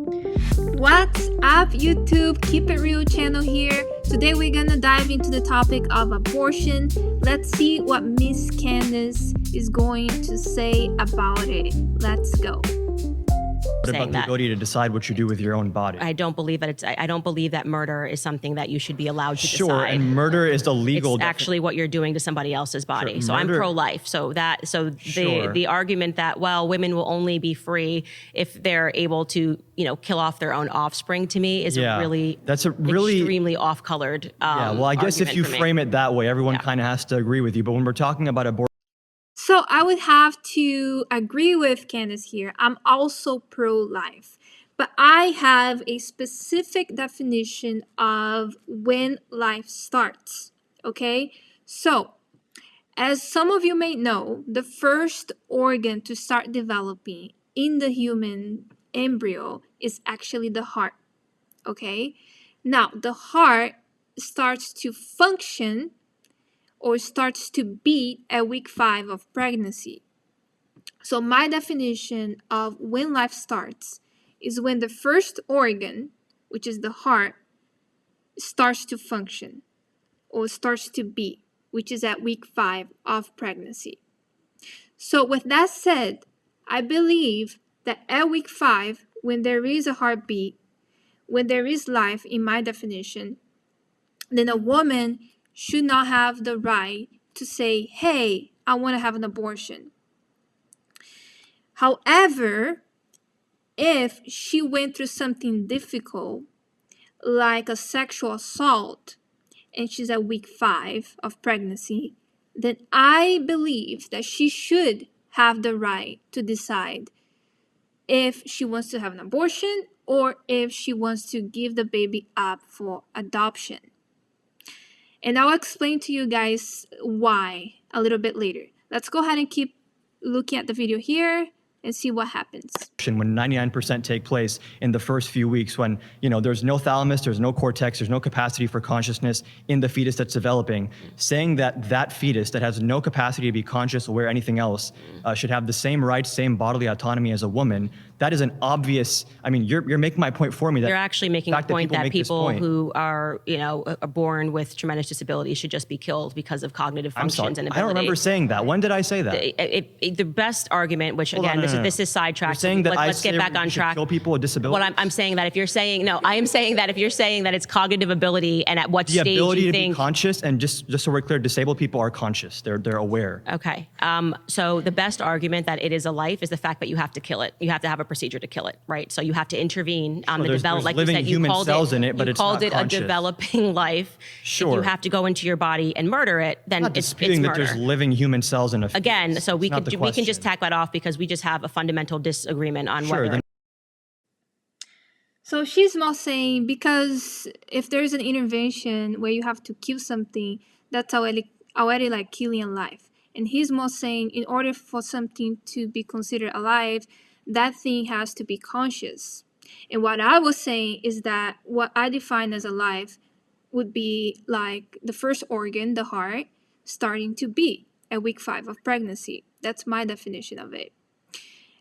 What's up, YouTube? Keep It Real channel here. Today we're gonna dive into the topic of abortion. Let's see what Miss Candace is going to say about it. Let's go. What about the ability to decide what you do with your own body? I don't believe that I don't believe that murder is something that you should be allowed to decide. Sure, and murder is the legal. It's actually what you're doing to somebody else's body. Sure, so murder, I'm pro-life. The argument that, well, women will only be free if they're able to, kill off their own offspring, to me is that's a really extremely off-colored. Well, I guess if you frame it that way, everyone kind of has to agree with you. But when we're talking about abortion. So I would have to agree with Candace here. I'm also pro-life, but I have a specific definition of when life starts, okay? So, as some of you may know, the first organ to start developing in the human embryo is actually the heart, okay? Now, the heart starts to function or starts to beat at week 5 of pregnancy. So my definition of when life starts is when the first organ, which is the heart, starts to function or starts to beat, which is at week 5 of pregnancy. So with that said, I believe that at week 5, when there is a heartbeat, when there is life in my definition, then a woman should not have the right to say, hey, I want to have an abortion. However, if she went through something difficult, like a sexual assault, and she's at week 5 of pregnancy, then I believe that she should have the right to decide if she wants to have an abortion or if she wants to give the baby up for adoption. And I'll explain to you guys why a little bit later. Let's go ahead and keep looking at the video here and see what happens. When 99% take place in the first few weeks, when there's no thalamus, there's no cortex, there's no capacity for consciousness in the fetus that's developing, saying that fetus that has no capacity to be conscious, aware, anything else, should have the same rights, same bodily autonomy as a woman, that is an obvious. I mean, you're making my point for me. That you're actually making a point that people who are born with tremendous disabilities should just be killed because of cognitive functions and ability. I don't remember saying that. When did I say that? The best argument, which again, this is sidetracked. Saying that let's get back on track. Kill people with disabilities. Well, I'm saying that if you're saying I am saying that if you're saying that it's cognitive ability, and at what stage the ability you to think be conscious, and just so we're clear, disabled people are conscious. They're aware. Okay. So the best argument that it is a life is the fact that you have to kill it. You have to have a procedure to kill it, right? So you have to intervene on the development. Like living you said, human cells in it, but it's not conscious. You called it a developing life. Sure. If you have to go into your body and murder it, then it's murder. That there's living human cells in a fetus. Again, so we can just tack that off because we just have a fundamental disagreement on whether. So she's not saying because if there's an intervention where you have to kill something, that's already like killing a life. And he's more saying in order for something to be considered alive, that thing has to be conscious. And what I was saying is that what I define as alive would be like the first organ, the heart, starting to beat at week 5 of pregnancy. That's my definition of it.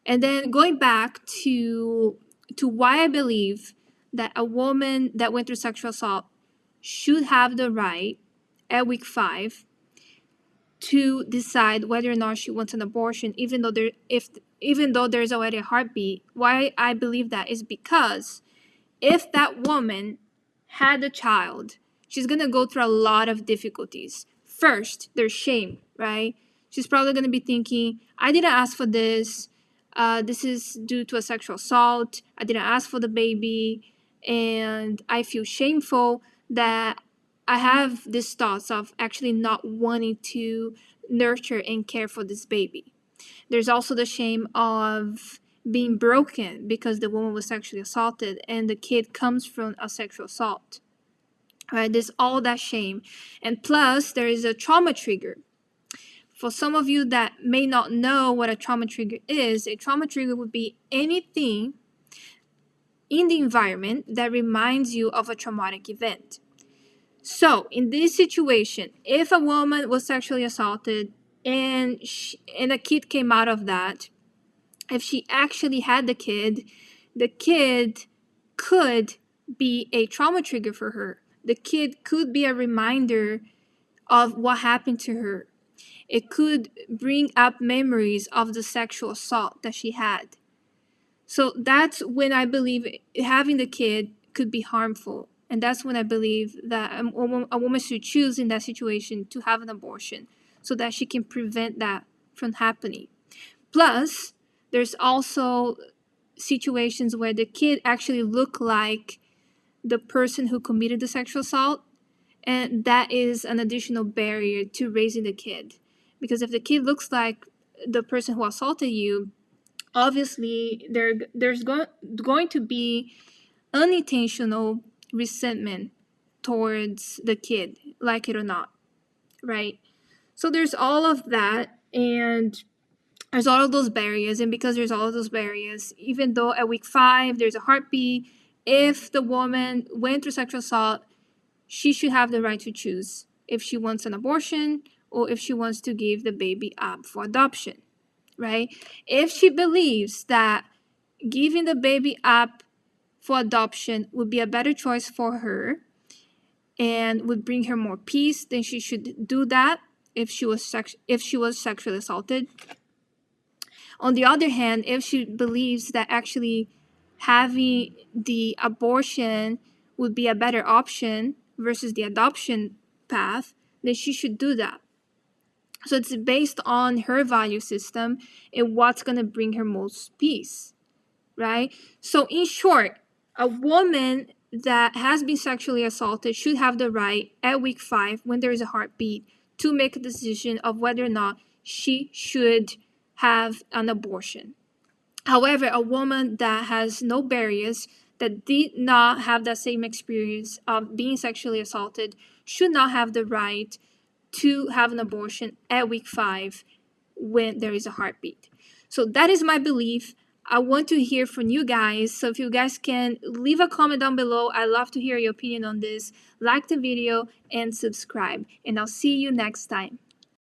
And then going back to why I believe that a woman that went through sexual assault should have the right at week 5 to decide whether or not she wants an abortion, even though there's already a heartbeat. Why I believe that is because if that woman had a child, she's gonna go through a lot of difficulties. First, there's shame, right? She's probably gonna be thinking, I didn't ask for this. This is due to a sexual assault. I didn't ask for the baby, and I feel shameful that I have these thoughts of actually not wanting to nurture and care for this baby. There's also the shame of being broken because the woman was sexually assaulted and the kid comes from a sexual assault. Right? There's all that shame. And plus, there is a trauma trigger. For some of you that may not know what a trauma trigger is, a trauma trigger would be anything in the environment that reminds you of a traumatic event. So, in this situation, if a woman was sexually assaulted and a kid came out of that, if she actually had the kid could be a trauma trigger for her. The kid could be a reminder of what happened to her. It could bring up memories of the sexual assault that she had. So that's when I believe having the kid could be harmful. And that's when I believe that a woman should choose in that situation to have an abortion so that she can prevent that from happening. Plus, there's also situations where the kid actually look like the person who committed the sexual assault, and that is an additional barrier to raising the kid. Because if the kid looks like the person who assaulted you, obviously there's going to be unintentional resentment towards the kid, like it or not, right? So there's all of that, and there's all of those barriers. And because there's all of those barriers, even though at week 5 there's a heartbeat, if the woman went through sexual assault, she should have the right to choose if she wants an abortion or if she wants to give the baby up for adoption, right? If she believes that giving the baby up for adoption would be a better choice for her and would bring her more peace, then she should do that if she was sexually assaulted. On the other hand, if she believes that actually having the abortion would be a better option versus the adoption path, then she should do that. So it's based on her value system and what's going to bring her most peace, right? So in short, a woman that has been sexually assaulted should have the right at week 5, when there is a heartbeat, to make a decision of whether or not she should have an abortion. However, a woman that has no barriers, that did not have that same experience of being sexually assaulted, should not have the right to have an abortion at week 5 when there is a heartbeat. So that is my belief. I want to hear from you guys. So if you guys can leave a comment down below, I'd love to hear your opinion on this. Like the video and subscribe. And I'll see you next time.